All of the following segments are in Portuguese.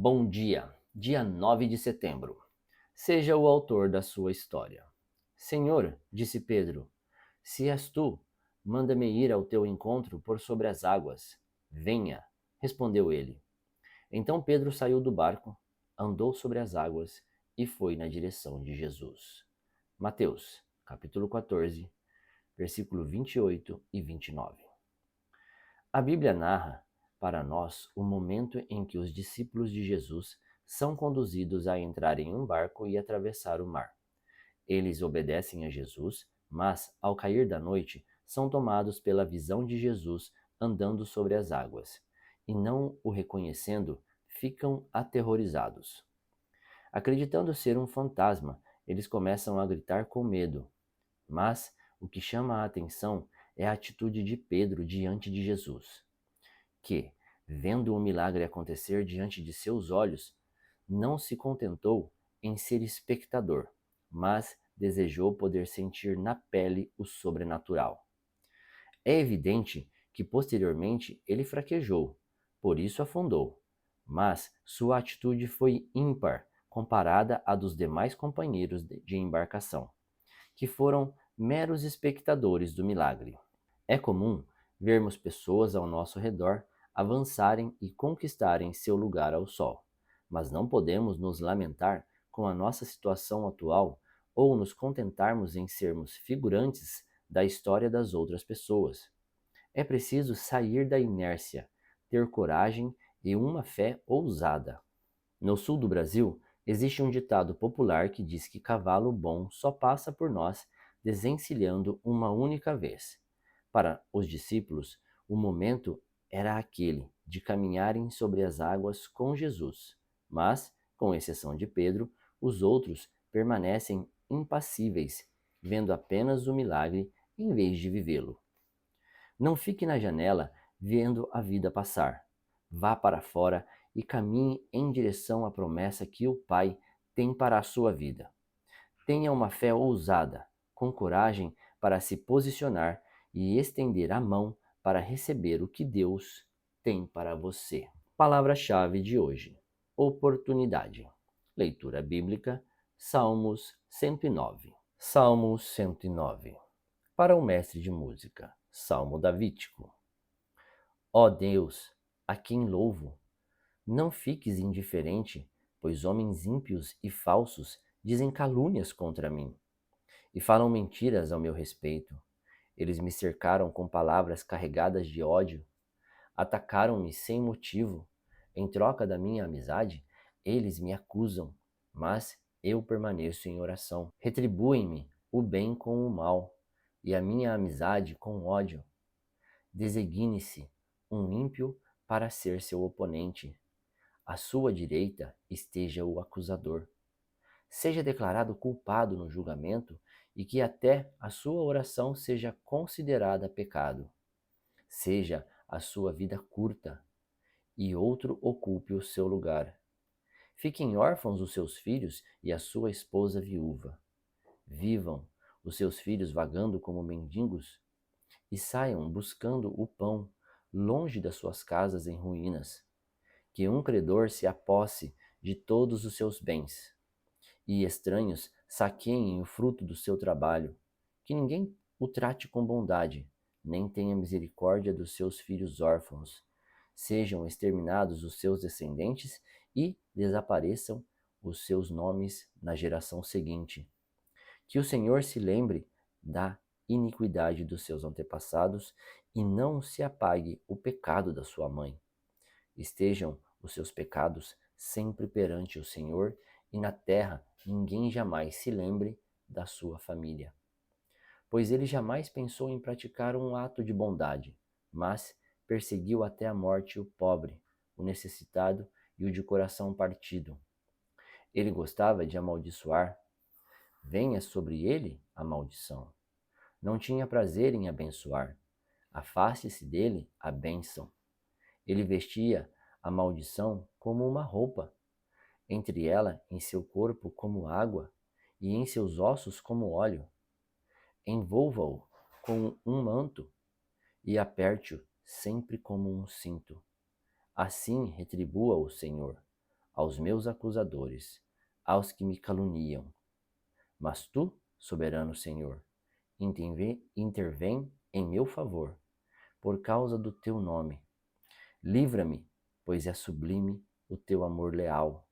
Bom dia, dia 9 de setembro. Seja o autor da sua história. Senhor, disse Pedro, se és tu, manda-me ir ao teu encontro por sobre as águas. Venha, respondeu ele. Então Pedro saiu do barco, andou sobre as águas e foi na direção de Jesus. Mateus, capítulo 14, versículo 28 e 29. A Bíblia narra para nós o momento em que os discípulos de Jesus são conduzidos a entrar em um barco e atravessar o mar. Eles obedecem a Jesus, mas, ao cair da noite, são tomados pela visão de Jesus andando sobre as águas, e não o reconhecendo, ficam aterrorizados. Acreditando ser um fantasma, eles começam a gritar com medo. Mas o que chama a atenção é a atitude de Pedro diante de Jesus, que, vendo o milagre acontecer diante de seus olhos, não se contentou em ser espectador, mas desejou poder sentir na pele o sobrenatural. É evidente que posteriormente ele fraquejou, por isso afundou, mas sua atitude foi ímpar comparada à dos demais companheiros de embarcação, que foram meros espectadores do milagre. É comum vermos pessoas ao nosso redor avançarem e conquistarem seu lugar ao sol, mas não podemos nos lamentar com a nossa situação atual ou nos contentarmos em sermos figurantes da história das outras pessoas. É preciso sair da inércia, ter coragem e uma fé ousada. No sul do Brasil, existe um ditado popular que diz que cavalo bom só passa por nós desencilhando uma única vez. Para os discípulos, o momento era aquele de caminharem sobre as águas com Jesus, mas, com exceção de Pedro, os outros permanecem impassíveis, vendo apenas o milagre em vez de vivê-lo. Não fique na janela vendo a vida passar. Vá para fora e caminhe em direção à promessa que o Pai tem para a sua vida. Tenha uma fé ousada, com coragem para se posicionar e estender a mão para receber o que Deus tem para você. Palavra-chave de hoje: oportunidade. Leitura bíblica, Salmos 109. Salmos 109. Para o mestre de música, Salmo davídico. Ó Deus, a quem louvo, não fiques indiferente, pois homens ímpios e falsos dizem calúnias contra mim e falam mentiras ao meu respeito. Eles me cercaram com palavras carregadas de ódio, atacaram-me sem motivo. Em troca da minha amizade, eles me acusam, mas eu permaneço em oração. Retribuem-me o bem com o mal e a minha amizade com ódio. Designe-se um ímpio para ser seu oponente. À sua direita esteja o acusador. Seja declarado culpado no julgamento e que até a sua oração seja considerada pecado. Seja a sua vida curta e outro ocupe o seu lugar. Fiquem órfãos os seus filhos e a sua esposa viúva. Vivam os seus filhos vagando como mendigos e saiam buscando o pão longe das suas casas em ruínas. Que um credor se aposse de todos os seus bens e estranhos saqueiem o fruto do seu trabalho. Que ninguém o trate com bondade, nem tenha misericórdia dos seus filhos órfãos. Sejam exterminados os seus descendentes e desapareçam os seus nomes na geração seguinte. Que o Senhor se lembre da iniquidade dos seus antepassados e não se apague o pecado da sua mãe. Estejam os seus pecados sempre perante o Senhor, e na terra ninguém jamais se lembre da sua família. Pois ele jamais pensou em praticar um ato de bondade, mas perseguiu até a morte o pobre, o necessitado e o de coração partido. Ele gostava de amaldiçoar. Venha sobre ele a maldição. Não tinha prazer em abençoar. Afaste-se dele a bênção. Ele vestia a maldição como uma roupa, entre ela em seu corpo como água e em seus ossos como óleo. Envolva-o com um manto e aperte-o sempre como um cinto. Assim retribua o Senhor aos meus acusadores, aos que me caluniam. Mas tu, soberano Senhor, intervém em meu favor, por causa do teu nome. Livra-me, pois é sublime o teu amor leal.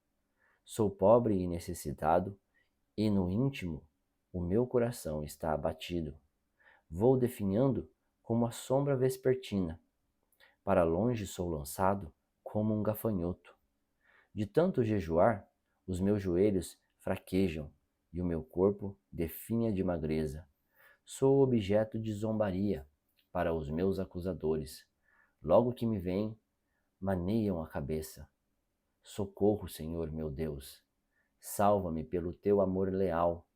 Sou pobre e necessitado, e no íntimo o meu coração está abatido. Vou definhando como a sombra vespertina. Para longe sou lançado como um gafanhoto. De tanto jejuar, os meus joelhos fraquejam e o meu corpo definha de magreza. Sou objeto de zombaria para os meus acusadores. Logo que me veem, maneiam a cabeça. Socorro, Senhor meu Deus. Salva-me pelo teu amor leal.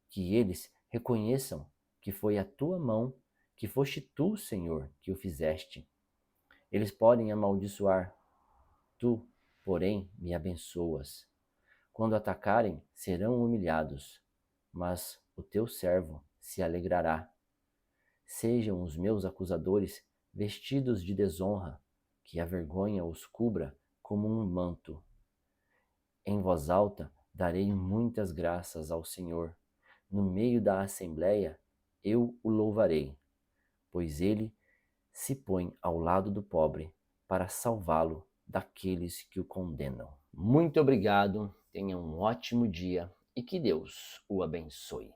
Que eles reconheçam que foi a tua mão, que foste tu, Senhor, que o fizeste. Eles podem amaldiçoar, tu, porém, me abençoas. Quando atacarem, serão humilhados, mas o teu servo se alegrará. Sejam os meus acusadores vestidos de desonra, que a vergonha os cubra como um manto. Em voz alta darei muitas graças ao Senhor. No meio da assembleia eu o louvarei, pois ele se põe ao lado do pobre para salvá-lo daqueles que o condenam. Muito obrigado, tenha um ótimo dia e que Deus o abençoe.